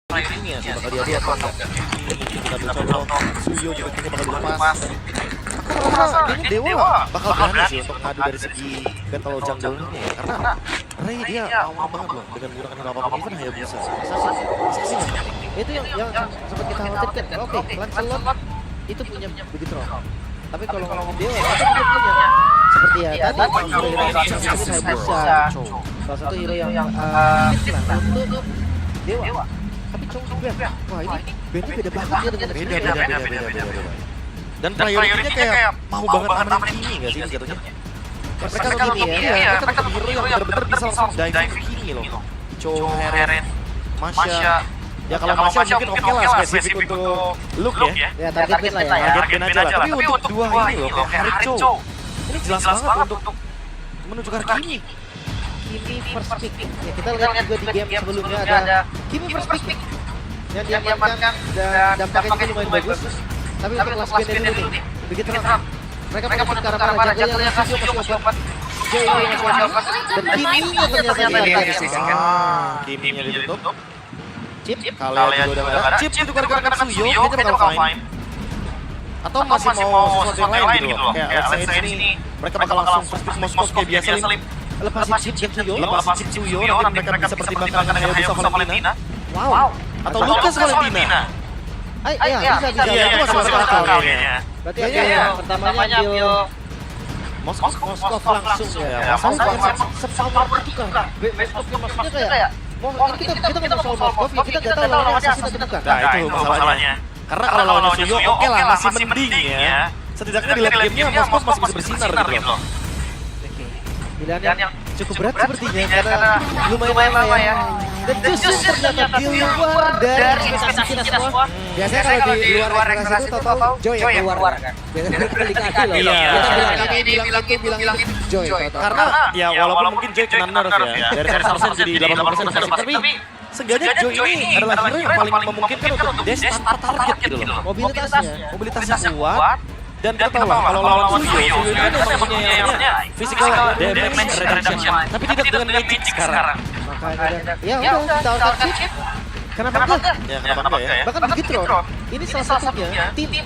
ini ya, bakal dia atau enggak. Mungkin kita ambil contoh, Suyo juga kayaknya bakal dilepas. Aku rasa kayaknya Dewa bakal berani sih untuk ngadu dari segi battle jungle-nya ya. Karena Ray dia awal banget loh dengan menggunakan hero apapun, even Hayabusa. Masa sih nggak penting. Itu yang sempat kita khawatirkan. Oke, Lancelot itu punya begitu loh. Tapi kalau ngomongin Dewa, itu punya seperti ya tadi hero Hayabusa, salah satu hero yang hit lah untuk Dewa. Tapi Chong juga, wah ini bandnya beda banget ya dengan beda. Dan prioritinya kayak mau banget amanin Kimi nggak sih jatuhnya? Mereka kalau gini ya, mereka hero yang bener-bener bisa langsung dive ke Kimi loh. Chong, Heren, Masha. Ya kalau Masha mungkin oke lah spesifik untuk look ya. Ya target win lah ya. Target win aja lah. Tapi untuk dua ini loh, kayak Haricho, ini jelas banget untuk menunjukkan Kimi. Kimi first pick. Ya kita lihat juga di game sebelumnya ada Kimi first pick yang diamankan dan dampaknya juga lumayan bagus. Tapi untuk last band dulu nih, begitu terang. Mereka menuju ke arah jatuhnya kasih masih obat. Joy yang masih obat. Dan Kimi-nya ternyata diamankan. Kimi-nya ditutup. Chip, kalau juga udah ada Chip itu gara-gara Suyo, kayaknya bakal fine. Atau masih mau sesuatu yang lain gitu loh. Kayak let's say ini mereka bakal langsung first pick Moskov kayak biasa lepasin Chip Suyo, lepasin Suyo, nanti mereka bisa pertimbangkan dengan Hayabusa Valentina. Wow. Atau Lucas Valentina. Iya, bisa. Iya, itu masuk akal kayaknya. Berarti yang pertamanya ambil Moskov langsung ya. Moskov sepower itu kan. Moskov maksudnya kayak kita ngomong soal Moskov ya kita nggak tahu lawannya assassin atau bukan. Nah itu masalahnya. Karena kalau lawannya Suyo oke lah masih mending ya. Setidaknya di late game-nya Moskov masih bisa bersinar gitu loh. Pilihan yang cukup berat sepertinya karena lumayan lama ya. Dan justru ternyata di luar dari ekspektasi kita semua. Biasanya kalau di luar ekspektasi itu tahu Joy yang keluar kan. Biasanya kita loh. Iya. Kita bilang Joy. Karena ya walaupun mungkin Joy kena nerf ya. Dari 100% jadi 80% tapi seenggaknya Joy ini adalah hero yang paling memungkinkan untuk dash tanpa target gitu loh. Mobilitasnya kuat. Dan kita tahu lah, kalau lawan Suyo itu kan emang punya yang namanya physical damage reduction. Tapi tidak dengan magic sekarang. Makanya, ya udah, kita akan chip. Kenapa enggak? Ya, kenapa enggak ya? Bahkan begitu loh, ini salah satunya tim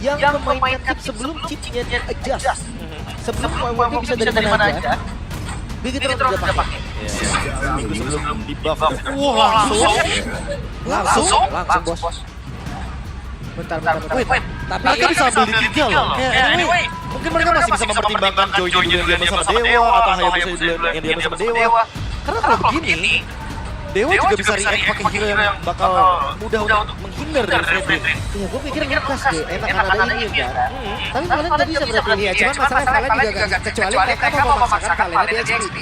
yang memainkan chip sebelum chipnya adjust. Sebelum WWP bisa dari mana aja. Begitu udah pakai. Minggu sebelum di buff. Wah, langsung bos. Bentar. Wait. Tapi mereka bisa ambil di 3 loh. Anyway, mungkin mereka masih bisa mempertimbangkan Joy dulu yang dia bersama Dewa atau Hayabusa dulu yang dia bersama Dewa. Karena kalau begini, Dewa juga bisa react pakai hero yang bakal mudah untuk menghindar dari Fredrin. Iya, gue pikir ngekas deh, enak ada ini kan. Tapi kalian nggak bisa berarti ya, cuman masalahnya kalian juga gak, kecuali mereka mau memaksakan kalian di XP.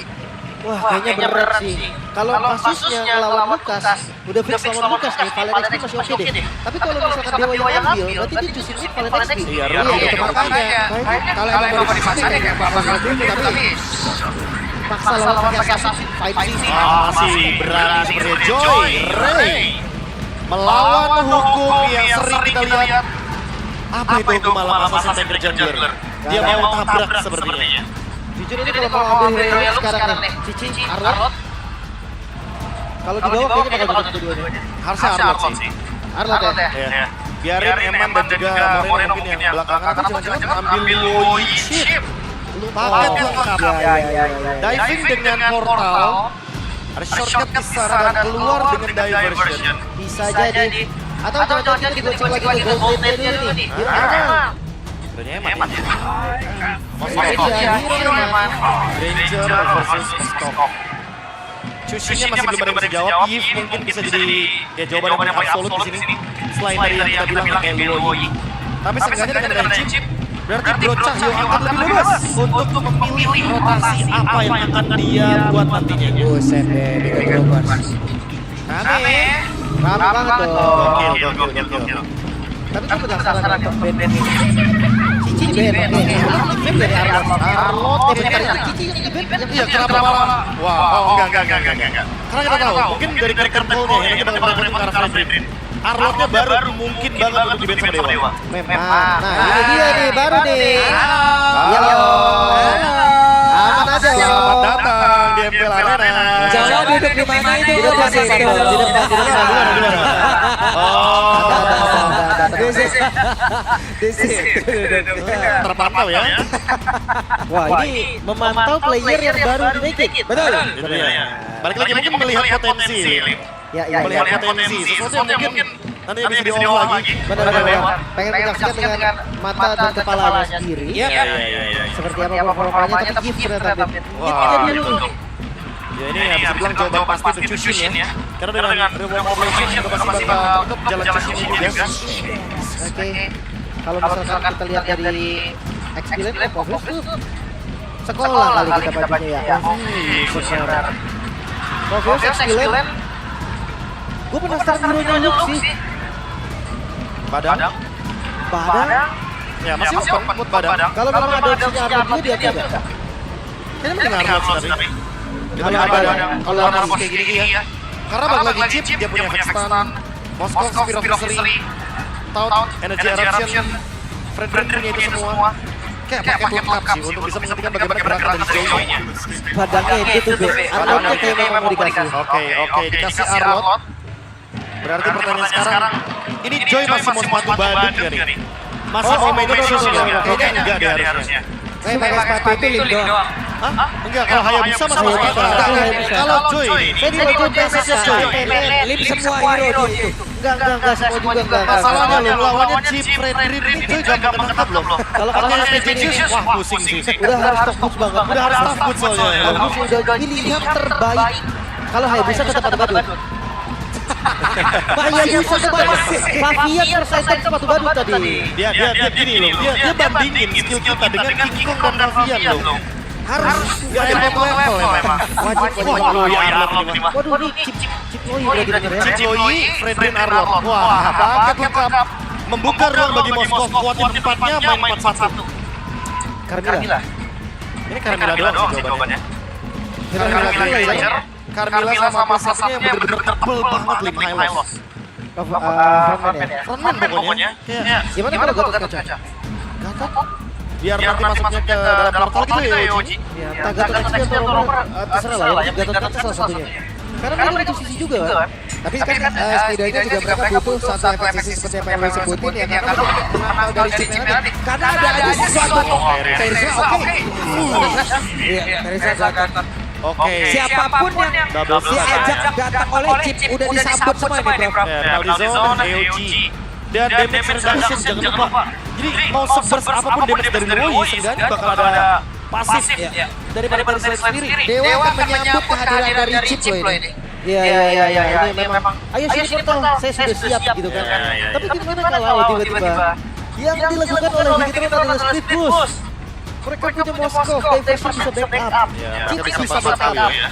Wah, kayaknya berat sih. Kalau kasusnya ngelawan Lukas, udah fix lawan Lukas nih, Valen XP masih oke deh. Tapi kalau misalkan Dewa yang ambil, berarti dia justru Valen XP. Iya, itu makanya. Kalau emang mau dipaksakan ya bakal tapi paksa lawan pakai assassin fight sih. Masih berani seperti Joy Ray melawan hukum yang sering kita lihat. Apa itu hukum malam assassin tanker jungler? Dia mau tabrak sepertinya. Jujur ini kalau mau ambil hero yang sekarang nih, Cici, Arlot. Kalau di bawah kayaknya bakal ditutup dua-duanya. Harusnya Arlot sih. Arlot ya? Iya. Biarin Eman dan juga Moreno mungkin yang belakangan tapi jangan-jangan ambil Woi Chip. Paket lengkap. Diving dengan portal. Ada shortcut di sana dan keluar dengan diversion. Bisa jadi. Atau jangan-jangan kita digocek lagi ke gold lane dulu nih. Gimana? Sebenarnya Eman ya. Ranger versus Moskov. Cushinya masih belum ada yang bisa jawab. Eve mungkin bisa jadi ya jawaban yang paling absolut di sini. Selain dari yang kita bilang kayak Luoyi. Tapi seenggaknya dengan ada chip, berarti Bro Cahyo akan lebih bebas untuk memilih rotasi apa yang akan dia buat nantinya. Buset deh, Big Brokers. Aneh. Ramah banget dong. Gokil. Tapi itu penasaran untuk band ini. Cici di band, oke. Band dari Arlot, Cici yang di band. Iya, kenapa malah? Wah, enggak. Karena kita tahu, mungkin dari karakter poolnya yang nanti bakal berhubung ke arah Fredrin. Arlotnya baru mungkin banget untuk di band sama Dewa. Memang. Nah, ini dia nih, baru nih. Halo. Aman aja ya. Selamat datang di MPL Arena. Jangan duduk di mana itu? Di depan. DC. Terpantau ya. Wah, ini memantau player yang baru di Naked. Betul. Itu ya. Balik lagi mungkin melihat potensi. Melihat potensi. Sesuatu yang mungkin nanti bisa diolah lagi. Benar. Pengen menyaksikan dengan mata dan kepalanya sendiri. Iya. Seperti apa performanya, tapi gift ternyata. Wah. Dulu. Ya ini ya bisa bilang jawaban pasti untuk Chushin ya. Karena dengan Rewarm Operation juga pasti bakal tetap jalan Chushin juga. Oke. Kalau misalkan kita lihat dari experience of Obvious tuh sekolah kali kita bajunya ya. Benar. Obvious experience. Gue penasaran hero-nya Luke sih. Badang. Ya masih open buat Badang. Kalau memang ada opsinya Arnold juga dia ada. Kayaknya mending Arnold tapi. Kalau Arnold kayak gini ya. Karena balik lagi chip dia punya Hextan, Moskov, Spear of Misery, Taunt, Energy Eruption, Fred punya itu semua. Kayak paket lengkap sih untuk bisa menghentikan bagaimana gerakan dari Joy-nya. Badangnya itu tuh, Arnoldnya kayak memang mau dikasih. Oke, dikasih Arnold. Berarti pertanyaan sekarang, ini Joy masih mau sepatu badut gak nih? Masih mau main Nexus gak? Kayaknya enggak deh harusnya. Saya pakai sepatu itu lim doang. Hah? Enggak, kalau Hayabusa masih mau Kalau Joy ini, Saya di logo biasa Joy. Lim semua hero dia itu. Enggak semua juga enggak. Masalahnya lo lawannya Chip, Fred ini Joy gampang menangkap loh. Kalau Kalau Nexus, wah pusing sih. udah harus top boost banget. Udah harus tough good soalnya. Bagus udah pilihan terbaik. Kalau Hayabusa tetap sepatu badut. Hayabusa terbaik. Mafia persentan sepatu badut tadi. Dia gini loh, dia bandingin skill kita dengan King Kong dan Ravian loh. Harus Gak ada level memang. wajib. Wah, Loi Arnold ini mah. Waduh, ini Chip Loi berarti bener ya. Chip Loi, Fredrin Arnold. Wah, paket lengkap. Membuka ruang bagi Moskov, kuatin tempatnya, main 4-1. Carmilla. Ini Carmilla doang sih jawabannya. Carmilla Glacier, Carmilla sama pasapnya yang bener-bener tebel banget Lim High Loss. Frontman ya. Frontman pokoknya. Gimana kalau Gatot Kaca? Gatot? Biar nanti masuknya ke dalam portal gitu ya Yoji. Ya, entah Gatot Kaca atau Romer, terserah lah ya. Gatot Kaca salah satunya. Karena mereka butuh sisi juga kan. Tapi kan setidaknya juga mereka butuh satu efektivitas seperti apa yang lo sebutin ya. Karena mengenal dari chipnya tadi. Karena ada sesuatu. Teresa oke. Iya, Teresa Gatot. Oke. Siapapun yang diajak datang oleh Chip udah disambut semua ini, Bro. Zone, AOG, dan damage reduction jangan lupa. Jadi mau seburst apapun damage dari Loi, seenggaknya bakal ada pasif ya. Daripada dari sendiri. Dewa akan menyambut kehadiran dari Chip lo ini. Iya, ini memang. Ayo sini portal, saya sudah siap gitu kan. Tapi gimana kalau tiba-tiba yang dilakukan oleh Higitron adalah split push. Mereka punya Moskov, Diversion bisa backup. Chip bisa backup ya.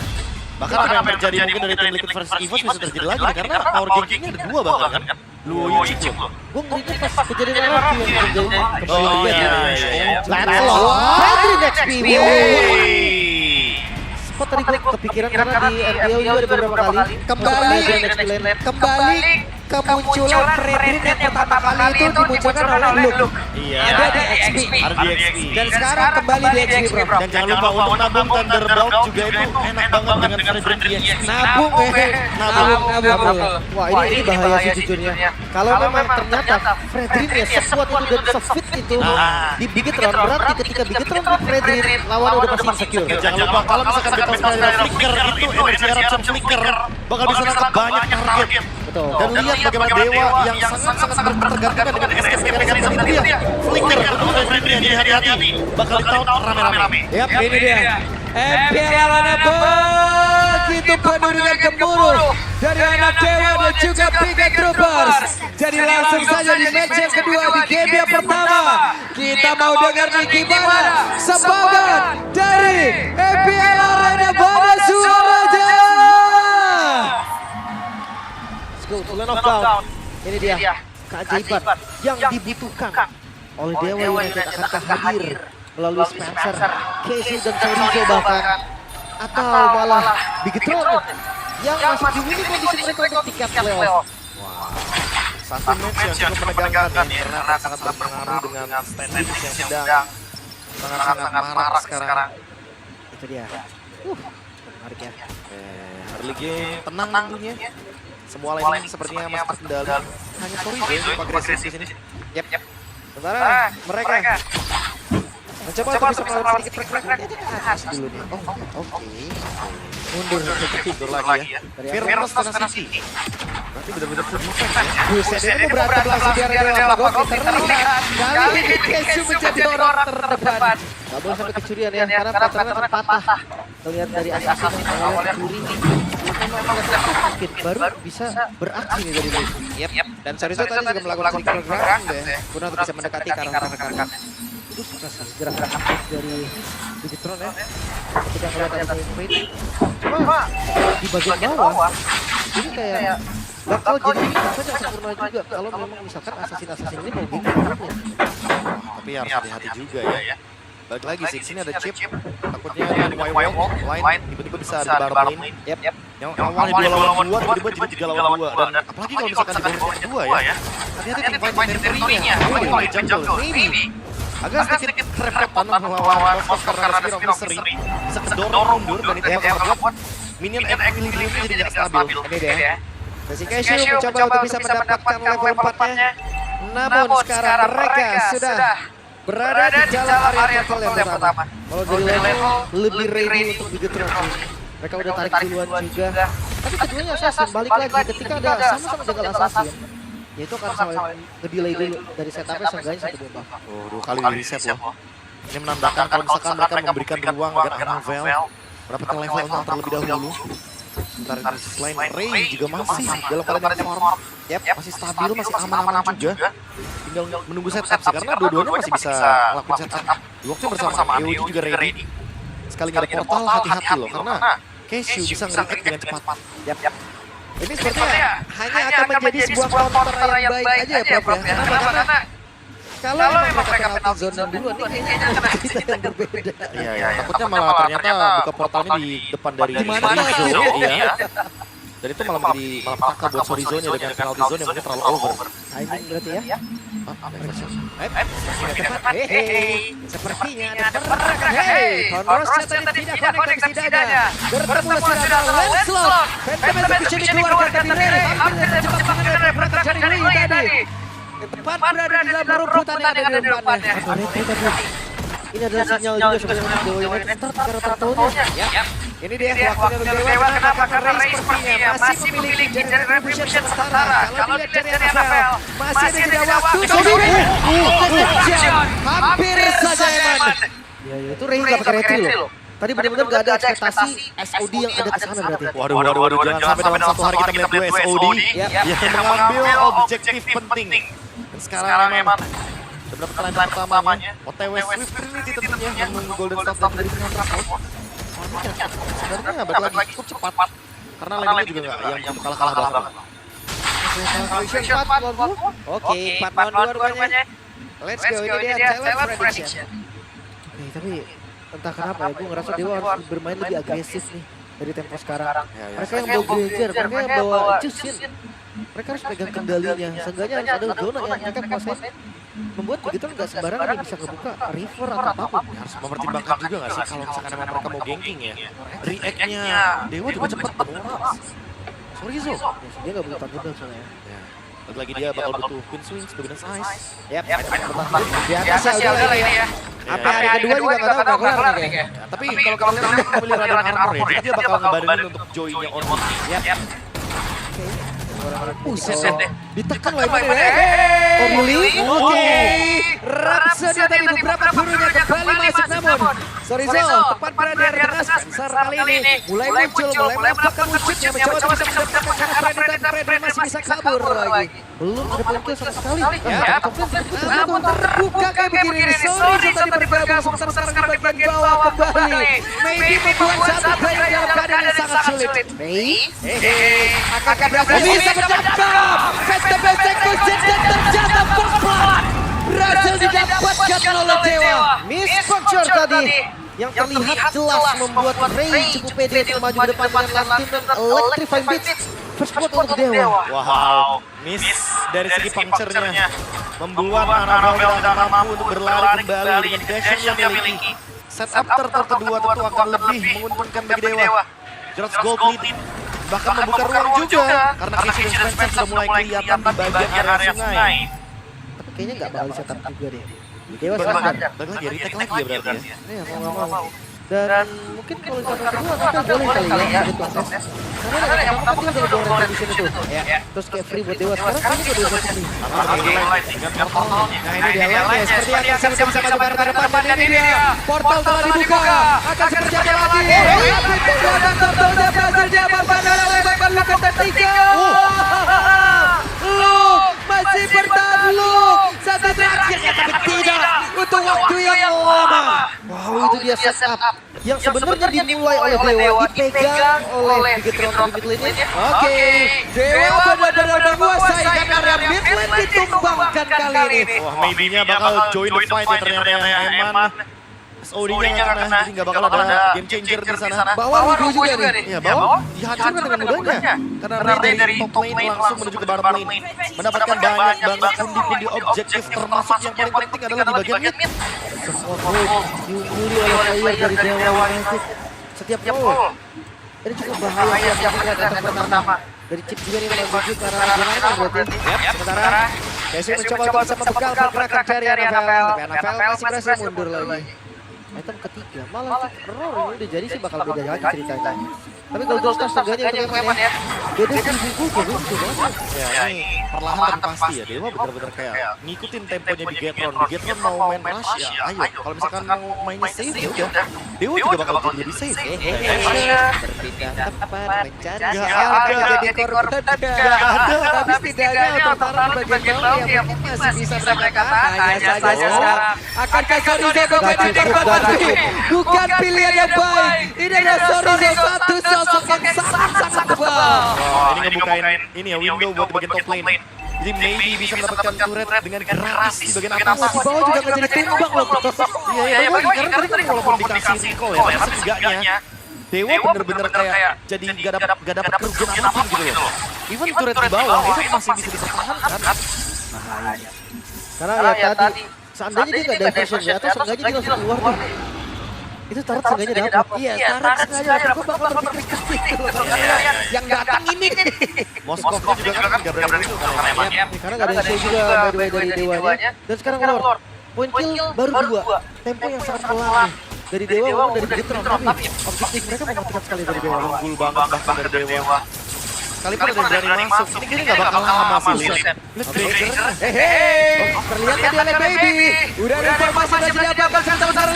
Bahkan apa yang terjadi mungkin dari tim Liquid versus EVOS bisa terjadi lagi nih, karena power gankingnya ada dua bahkan kan. Loi Chip loh. Gue ngerinya pas kejadian Arabi yang terjadi. Oh iya. Fredrin XP. Wey. Kok tadi gue kepikiran karena di MPO juga ada beberapa kali. Kembali kemunculan Fredrin yang pertama kali itu dimunculkan oleh Luke. Iya. Ada di XP. Ada di XP. Dan sekarang kembali di XP, Bro. Dan jangan lupa untuk nabung Thunderbolt juga itu enak banget dengan Fredrin di XP. Nabung. Wah, ini bahaya sih jujurnya. Kalau memang ternyata Fredrin ya sekuat itu dan sefit itu di Bigetron, berarti ketika Bigetron dan Fredrin lawan udah pasti insecure. Jangan lupa kalau misalkan Battle Spiral Flicker itu Energy Eruption Flicker bakal bisa nangkap banyak target. Betul. Dan lihat bagaimana Dewa yang sangat-sangat bertergantungan dengan escape mekanisme itu dia. Flicker untuk Fredrin, jadi hati-hati bakal di-taunt rame-rame. Yap, ini dia. MPL Arena begitu penuh dengan gemuruh dari anak Dewa dan juga Biget Troopers. Jadi langsung saja di match yang kedua di game yang pertama. Kita mau dengar nih gimana semangat dari MPL Arena pada suaranya. Let's go, Lane of Down. Ini dia keajaiban yang dibutuhkan oleh Dewa United akan hadir melalui Spencer, Casey dan Chorizo bahkan, atau malah Bigetron yang masih di winning kondisi mereka untuk tiket playoff. Satu match yang cukup menegangkan ya, karena sangat berpengaruh dengan standings yang sedang sangat-sangat marak sekarang. Itu dia. Menarik ya. Early game tenang tentunya. semua lainnya sepertinya masih terkendali. Hanya Chorizo yang cukup agresif di sini. Yap. Sementara mereka mencoba untuk bisa melakukan sedikit pergerakan ke atas dulu nih. Oke. Mundur lagi ya. Firmus Tenacity. Berarti benar-benar full defense ya. Buset, ini mau berantem langsung biar Dewa Pagok terlihat. Kali ini Kesu menjadi orang terdepan. Gak boleh sampai kecurian ya, karena patternnya akan patah. Terlihat dari assassin yang awalnya curi. Mungkin baru bisa beraksi nih dari Lucy. Yap. Dan Chorizo tadi juga melakukan sedikit pergerakan deh. Guna untuk bisa mendekati karakter-karakter. Itu suka sih gerakan aktif dari Digitron ya. Kita ngeliat ada sprint. Cuma di bagian bawah ini kayak bakal jadi defense yang sempurna juga kalau memang misalkan assassin ini mau gini. Tapi harus hati-hati juga ya. Balik lagi sih, sini ada chip. Takutnya dengan line tiba-tiba bisa ada bareng lane. Yap. Yang awalnya 2 lawan 2 tiba-tiba jadi 3 lawan 2. Dan apalagi kalau misalkan di bawah 2 ya. Hati-hati tim fight territory-nya. Di jungle. Maybe. Agak sedikit kerepotan melawan Rostov karena Spear of Misery. Bisa kedorong mundur dan itu bakal membuat minion equilibrium jadi tidak stabil. Ini dia. Messi Cashew mencoba untuk bisa mendapatkan level 4-nya. Namun sekarang mereka sudah berada di dalam area turtle yang pertama. Kalau dari level lebih ready untuk Digitron. Mereka udah tarik duluan juga. Tapi keduanya assassin balik lagi ketika ada sama-sama jagal assassin. Ya itu akan sama nge-delay dulu dari setupnya seenggaknya 1 buah. Oh, 2 kali di reset loh. Ini menandakan kalau misalkan mereka memberikan ruang agar Anvel mendapatkan level 6 terlebih dahulu. Sementara di sisi lain, Ray juga masih dalam keadaan form. Masih stabil, masih aman-aman juga. Tinggal menunggu setup sih, karena dua-duanya masih bisa ngelakuin setup. Di waktu bersama EOD juga ready. Sekali nggak ada portal, hati-hati loh, karena Cashew bisa nge-react dengan cepat. Ini sepertinya hanya akan menjadi sebuah counter yang baik aja ya Prof ya. Karena kalau memang mereka penalti zone duluan ini kayaknya akan ada cerita yang berbeda. Iya, takutnya malah ternyata buka portalnya di depan dari Chorizo. Iya. Dan itu malah menjadi malapetaka buat Chorizo-nya dengan penalti zone yang mungkin terlalu over. Timing berarti ya. Sepertinya ada pergerakan. Conrosnya tadi tidak koneksi dadanya. Bertemu sudah Lancelot. Phantom Execution dikeluarkan dari Ray. Hampir cepat mengenai pergerakan dari Ray tadi. Tepat berada di dalam rumputan yang ada di depannya. Ini adalah sinyal juga sebenarnya Dewa United start karena tertolnya. Ini dia waktunya untuk Dewa. Kenapa? Karena Ray sepertinya masih memiliki dari retribution sementara. Kalau dilihat dari NFL, masih ada jeda waktu. Hampir saja Eman. Ya itu Ray nggak pakai retri loh. Tadi benar-benar nggak ada ekspektasi SOD yang ada ke sana berarti. Waduh, jangan sampai dalam satu hari kita melihat 2 SOD yang mengambil objektif penting. Dan sekarang memang sudah pertandingan pertamanya OTW Swift Trinity tentunya yang menunggu Golden Star dari Counter Strike. Sebenarnya balik lagi cukup cepat karena lainnya juga nggak yang kalah-kalah banget. Oke, 4-2 rupanya. Let's go, ini dia talent prediction. Oke, tapi entah kenapa ya, gue ngerasa Dewa harus bermain lebih agresif nih dari tempo sekarang. Mereka yang bawa Granger, mereka yang bawa Justin. Mereka harus pegang kendalinya, seenggaknya harus ada zona yang mereka kuasain. Membuat begitu nggak sembarangan nih bisa ngebuka river atau apapun. Harus mempertimbangkan juga nggak sih kalau misalkan memang mereka mau ganking ya. React-nya Dewa juga cepat banget. Chorizo. Dia nggak butuh tanggung soalnya. Lagi dia bakal butuh Queen Swing sebagai ice. Biasa sih udah lah ini ya. Sampai hari kedua juga nggak tahu bakal kelar nih kayaknya. Tapi kalau kalian memilih Raden Armor ya, dia bakal ngebadenin untuk join-nya on. Buset deh. Ditekan lagi deh. Oh really? Oke. Rhapsody tadi beberapa burunya kembali masuk namun Chorizo tepat berada di tengah Spencer kali ini mulai muncul, mulai menampakkan wujudnya mencoba bisa mendapatkan karena Freddy dan Freddy masih bisa kabur lagi. Belum ada poin kill sama sekali. Namun terbuka kayak begini. Chorizo tadi bergabung sementara di bagian bawah kembali. Maybe membuat satu player dalam keadaan yang sangat sulit. Akankah berhasil bisa menangkap Phantom Execution dan terjatuh pelan berhasil didapatkan oleh Dewa. Misfuncture tadi yang terlihat jelas membuat Ray cukup pede untuk maju ke depan dengan lantunan Electrifying Beats. First blood untuk Dewa. Wow, miss dari segi puncture-nya membuat Annabelle tidak mampu untuk berlari kembali dengan dash yang dimiliki. Setup turtle kedua tentu akan lebih menguntungkan bagi Dewa. George Gold lead bahkan membuka ruang juga karena Casey dan Spencer sudah mulai kelihatan di bagian area sungai. Tapi kayaknya nggak bakal setup juga deh. Dewa Balik sadar. lagi, retake lagi ya berarti ya. Iya, mau nggak mau. Dan mungkin kalau di kuarter kedua kita boleh kali ya ikut proses. Karena yang pertama kan dia udah goal di sini tuh. Ya. Terus kayak free buat Dewa. Sekarang kayaknya udah Dewa free. Nah ini dia lagi seperti yang bisa maju ke depan dan ini dia portal telah dibuka akan seperti apa lagi dan portalnya berhasil diamankan oleh Bapak Luka ketiga. Luke masih bertahan Luke satu terakhirnya tapi tidak untuk waktu yang lama. Wow, itu dia setup yang sebenarnya dimulai oleh Dewa, dipegang oleh Bigetron di mid lane-nya. Oke, Dewa benar-benar menguasai dan area mid lane ditumbangkan kali ini. Wah, maybe-nya bakal join the fight ya ternyata yang Eman. SOD-nya nggak kena, jadi nggak bakal ada game changer di sana. Bawah Widu juga nih. Ya, bawah dihancurkan dengan mudahnya. Karena Ray dari top lane langsung menuju ke bottom lane. Mendapatkan banyak banget pundi-pundi objektif, termasuk yang paling penting adalah di bagian mid. Semua goal diungguli oleh player dari Dewa United. Setiap goal. Ini cukup bahaya ya datang pertama. Dari chip juga nih menuju ke arah gimana berarti. Sementara Casey mencoba untuk bisa membegal pergerakan dari NFL. Tapi NFL masih berhasil mundur lagi. Item ketiga, malah error ini udah jadi sih bakal beda lagi ceritanya. Tapi kalau Gold Stars seenggaknya untuk Eman ya, beda sih juga gitu banget. Ya, ini perlahan tapi pasti ya. Dewa benar-benar kayak ngikutin temponya di Bigetron. Bigetron mau main rush ya, ayo. Kalau misalkan mau mainnya safe ya udah. Dewa juga bakal jadi lebih safe. Berpindah tempat mencari. Jadi korban tidak ada. Tapi setidaknya untuk taruh di bagian bawah yang mungkin masih bisa mereka tahan. Hanya saja sekarang akankah Sorizo kembali korban lagi? Bukan pilihan yang baik. Ini adalah Sorizo satu sosok yang sangat-sangat kebal. Ini ngebukain ini ya window buat bagian top lane. Jadi maybe bisa mendapatkan turret dengan gratis di bagian atas. Di bawah juga nggak jadi tumbang loh. Iya, bagi karena tadi kan walaupun dikasih recall ya, tapi setidaknya Dewa bener-bener kayak jadi gak dapet kerugian apapun gitu loh. Even turret di bawah itu masih bisa dipertahankan. Karena ya tadi seandainya dia nggak diversion ya, atau seenggaknya dia langsung keluar tuh. Itu taruh seenggaknya dapat. Iya, taruh sengaja dapat. Gue bakal berpikir ke situ. Yang datang ini. Moskov juga kan gak berani itu kan emang ya. Karena nggak ada show juga by the way dari Dewanya. Dan sekarang Lord, point kill baru 2. Tempo yang sangat pelan nih. Dari Dewa maupun dari Bigetron, tapi objektif mereka mematikan sekali dari Dewa. Unggul banget bahkan dari Dewa. Sekalipun ada yang berani masuk, ini kayaknya gak bakal lama sih. Let's breaker. Hehehe, terlihat tadi oleh Baby. Udah ada informasi dan sudah bakal sama-sama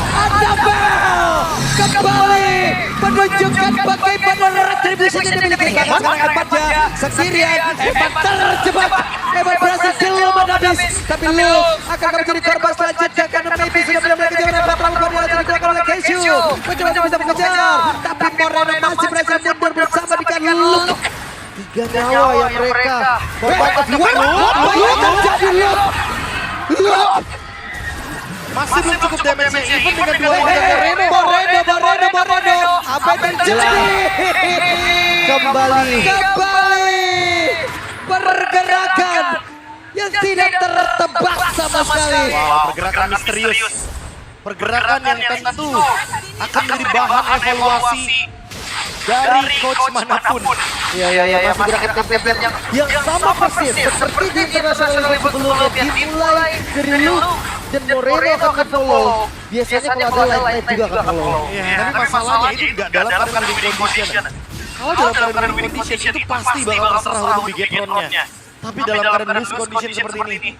ada bel kembali menunjukkan bagaimana retribusi yang dimiliki sekarang Evannya sendirian. Evan terjebak. Evan berhasil jelma habis, tapi Luke akan menjadi korban selanjutnya karena Baby sudah benar-benar kejaran pertama kali yang dilakukan oleh Casey. Mencoba bisa mengejar, tapi Moreno masih berhasil mundur bersama dengan Luke. 3 nyawa yang mereka membatas Luke, apa yang terjadi Luke? Masih belum cukup damage-nya, even dengan 2 orang Moreno, apa yang terjadi? kembali Pergerakan yang tidak tertebak sama sekali. Wow, pergerakan misterius. Pergerakan yang tentu akan menjadi bahan evaluasi dari coach manapun. Ya, masih gerakan template yang sama persis seperti di internasional level sebelumnya, dimulai dari Luke dan Moreno akan follow. Biasanya kalau ada light juga akan follow. Ya, tapi masalahnya itu nggak dalam keadaan winning condition. Kalau dalam keadaan winning condition itu pasti bakal terserah untuk Bigetronnya. Tapi dalam keadaan lose condition seperti ini,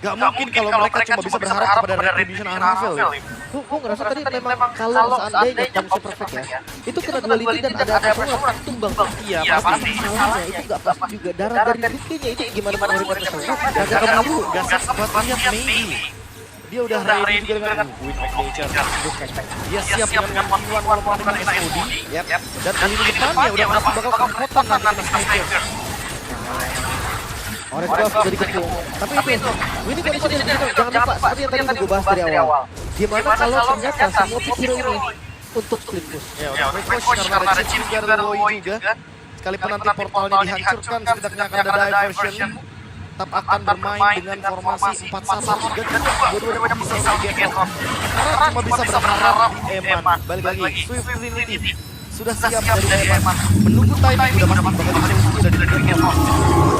gak mungkin kalau mereka cuma bisa berharap kepada retribution Unravel. Gue ngerasa tadi memang kalau seandainya kondisi perfect ya, itu kena duality dan ada persoalan tumbang. Iya, pasti. Masalahnya itu gak pas juga. Darah dari Luke-nya itu gimana menurut persoalan? Gak kamu gak sempat lihat maybe. Dia udah ready juga dengan Wind of Nature. Dia siap dengan One walaupun dengan SOD. Dan kali ini depannya udah pasti bakal kerepotan nanti dengan Sniper. Orange Buff udah dikepung. Tapi itu, ini kondisi yang jangan lupa seperti yang tadi gue bahas dari awal. Gimana kalau ternyata semua pick hero ini untuk split push? Ya, udah push karena ada chip juga, ada Loi juga. Sekalipun nanti portalnya dihancurkan, setidaknya akan ada diversion. tetap akan bermain dengan formasi 4-1-3-2. Dua-duanya bisa Gatron. Karena cuma bisa berharap di Eman. Balik lagi, Swift Trinity sudah siap dari Eman. Menunggu timing udah pasti bakal dicuri udah di Gatron.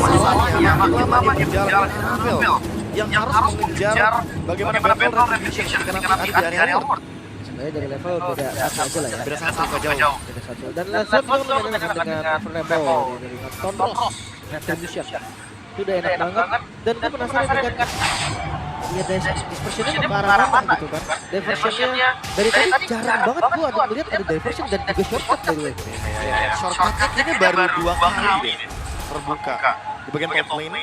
Masalahnya makin lama dia berjalan ke Ravel yang harus mengejar bagaimana Battle Retribution ketika nanti ada di area award. Sebenarnya dari level beda satu aja lah ya. Beda satu jauh. Beda satu. Dan langsung juga dengan level dari Tonros Retribution. Itu udah enak banget. Dan gue penasaran dengan ya dispersionnya ke arah mana gitu kan. Diversionnya dari tadi jarang banget gue ada melihat ada diversion dan juga shortcut by the way. Shortcut ini baru 2 kali deh terbuka di bagian top lane.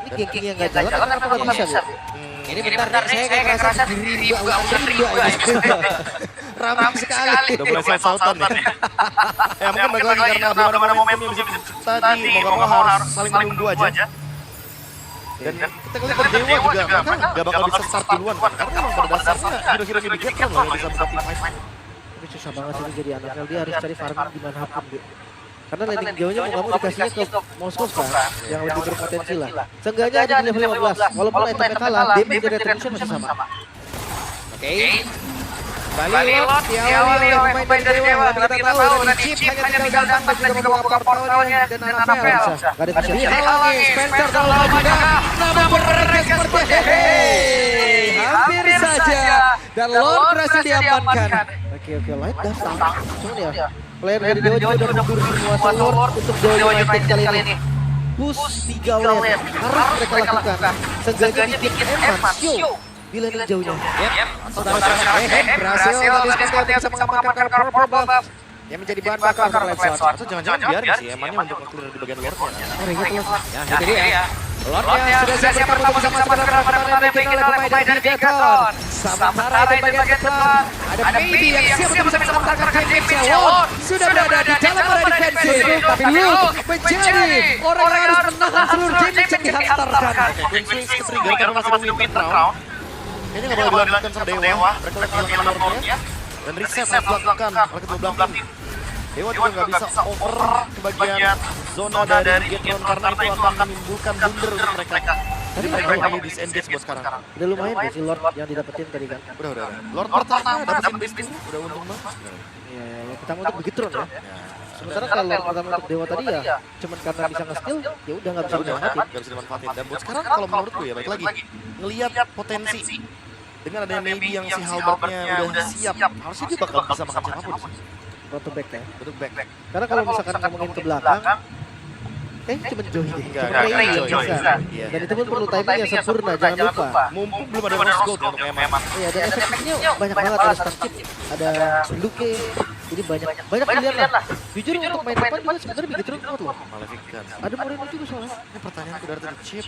Ini geng-geng yang gak jalan kenapa gak bisa deh? Ini bentar nih, saya kayak ngerasa diri juga Ramai sekali. Udah mulai sautan nih. Ya mungkin balik lagi karena belum ada momentum yang bisa tadi mau gak mau harus saling menunggu aja. Dan kita ngeliat Dewa juga mereka gak bakal bisa start duluan kan. Karena memang pada dasarnya hero-hero di Gatron loh yang bisa buka team fight. Tapi susah banget sih jadi NFL, dia harus cari farming dimanapun gitu. Karena landing jauhnya mau kamu dikasihnya ke Moskov kan, yang lebih berpotensi lah. Seenggaknya ada di level 15, walaupun itemnya kalah, damage dari Retribution masih sama. Oke. Bali Lord, diawali oleh pemain dari Dewa. Kita tahu dari Chip hanya tinggal dampak dan juga membuka portalnya dan Anapel. Gak ada bisa Dihalangi, Spencer terlalu juga. Namun mereka seperti hampir saja. Dan Lord berhasil diamankan. Oke, light datang. Cuman ya, player dari Dewa juga udah mundur semua Lord untuk Dewa United kali ini. Push 3 lane harus mereka lakukan. Seenggaknya bikin Eman show di lane jauhnya. Berhasil tadi bisa mengamankan Purple Buff yang menjadi bahan bakar untuk Lensword. Atau jangan-jangan biarin sih Emannya untuk nge-clear di bagian Lordnya. Oh, iya kelas. Ya, itu dia. Lordnya sudah siap bertemu sama sebenarnya pada yang bikin oleh pemain dari Gatron. Sementara di bagian depan ada Baby yang siap untuk bisa mengamankan game-nya. Lord sudah berada di dalam area defensif. Tapi Luke menjadi orang yang harus menahan seluruh damage yang dihantarkan. Queen Swings ke-trigger karena masih belum win round. Kayaknya nggak boleh dilakukan sama Dewa. Mereka lagi kehilangan Lordnya. Dan reset harus dilakukan oleh kedua belah tim. Dewa juga nggak bisa over ke bagian zona dari Gatron karena itu akan menimbulkan blunder untuk mereka. Tadi mereka lagi disengage buat sekarang. Udah lumayan deh si Lord yang didapetin tadi kan. Udah. Lord pertama dapetin bisnis udah untung banget. Iya, yang pertama untuk Begitu ya. Sementara kalau pertama untuk Dewa tadi ya cuman karena bisa nge-skill ya udah nggak bisa dimanfaatin. Nggak bisa dimanfaatin. Dan buat sekarang kalau menurutku ya baik lagi ngelihat potensi dengan adanya maybe yang si Halbertnya udah siap, harusnya dia bakal bisa makan siapapun. Roto back ya. Bentuk back. Karena kalau misalkan ngomongin ke belakang, cuma Joy deh. Enggak, Cuma Ray yang Joy, bisa. iya. Dan itu pun perlu timing yang sempurna, jangan lupa. Mumpung belum ada rose gold ya untuk Eman. Iya, dan efeknya banyak banget, ada Starchip, ada Luke, jadi banyak pilihan lah. Jujur untuk main depan juga sebenarnya Begitu kuat loh. Malefican. Ada Moreno juga soalnya. Ini pertanyaanku dari tadi Chip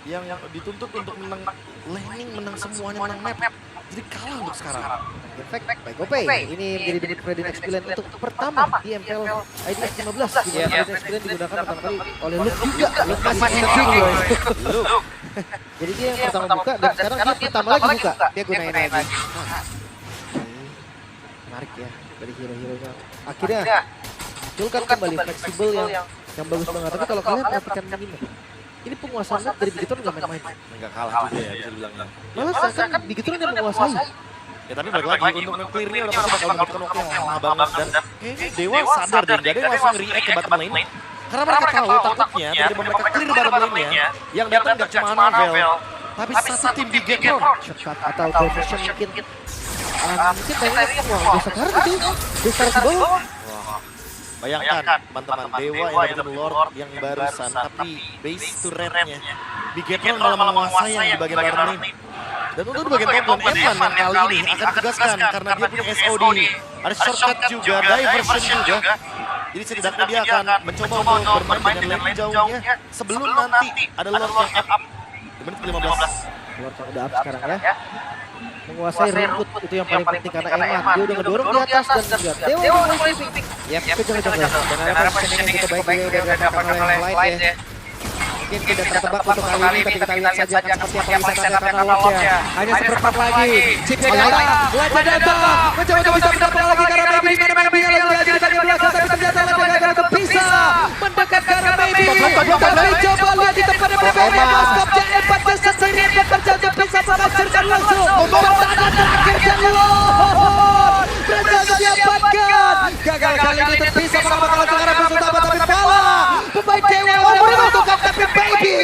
yang dituntut untuk menang laning, menang semuanya, menang map. Jadi kalah untuk sekarang. Efek by GoPay. Ini menjadi debut Fredin Experience untuk pertama di MPL IDF 15. Di mana Fredin Experience digunakan pertama kali oleh Luke juga. Luke masih tinggi. Jadi dia yang pertama buka dan sekarang dia pertama lagi buka. Dia gunain lagi. Menarik ya dari hero-heronya. Akhirnya munculkan kembali fleksibel yang bagus banget. Tapi kalau kalian perhatikan ini, ini penguasaan dari Begitu nggak main-main. Enggak kalah juga ya bisa dibilangnya. Malah seakan Begitu yang menguasai. Ya tapi balik lagi untuk nge-clear-nya udah pasti bakal membutuhkan waktu yang lama banget dan kayaknya Dewa sadar deh, jadi langsung react ke bottom lane. Karena mereka tahu takutnya tiba-tiba mereka clear bottom lane-nya, yang datang gak cuma Anabel, tapi satu tim di Gatron. Shortcut atau diversion mungkin banyak udah sekarang itu di start di bawah. Bayangkan teman-teman Dewa yang dapetin Lord yang barusan, tapi base to red-nya di Gatron malah menguasai yang di bagian bottom lane. Dan untuk di bagian top lane Eman yang kali ini akan ditegaskan karena dia punya SOD, ada shortcut juga, diversion juga. Jadi setidaknya dia akan mencoba untuk bermain dengan lane jauhnya sebelum nanti ada Lord yang up di menit ke-15. Lord yang udah up sekarang ya. Menguasai rumput itu yang paling penting karena Eman dia udah ngedorong di atas dan juga Dewa mulai sweeping. Yap, kejar-kejar. Dan ada positioning yang cukup baik juga udah dilakukan oleh Light ya. Mungkin tidak tertebak untuk kali ini, tapi kita lihat saja akan seperti apa yang bisa dilakukan Lordnya. Hanya seperempat lagi. Chipnya datang. Lordnya datang. Mencoba bisa mendapatkan lagi karena Baby di mana Baby yang lagi di bagian belakang tapi ternyata Lordnya gagal untuk bisa mendekat karena Baby. Tapi coba lihat di tempat bebas Kopja Evan sendirian bekerja untuk bisa menghancurkan langsung pertahanan terakhir dan Lord berhasil diamankan. Gagal kali ini untuk bisa mengamankan sekarang musuh tapi Pala pemain Dewa membutuhkan tapi Baby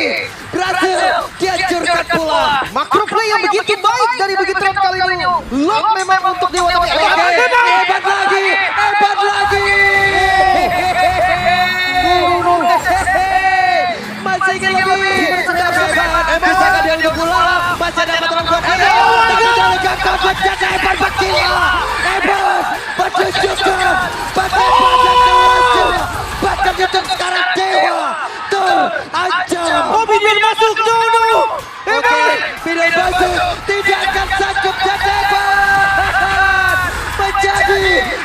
berhasil dihancurkan pula. Makro play yang begitu baik dari Begitrap kali ini. Lock memang untuk Dewa tapi Hebat lagi. Masih ingin lebih. Bisa dia untuk pulang. Masih ada perempuan. Terkendalikan kampus jasa Evan Bakila. Evan menunjukkan bagaimana bahkan YouTube sekarang Dewa terancam. Video masuk. No. Oke, video masuk.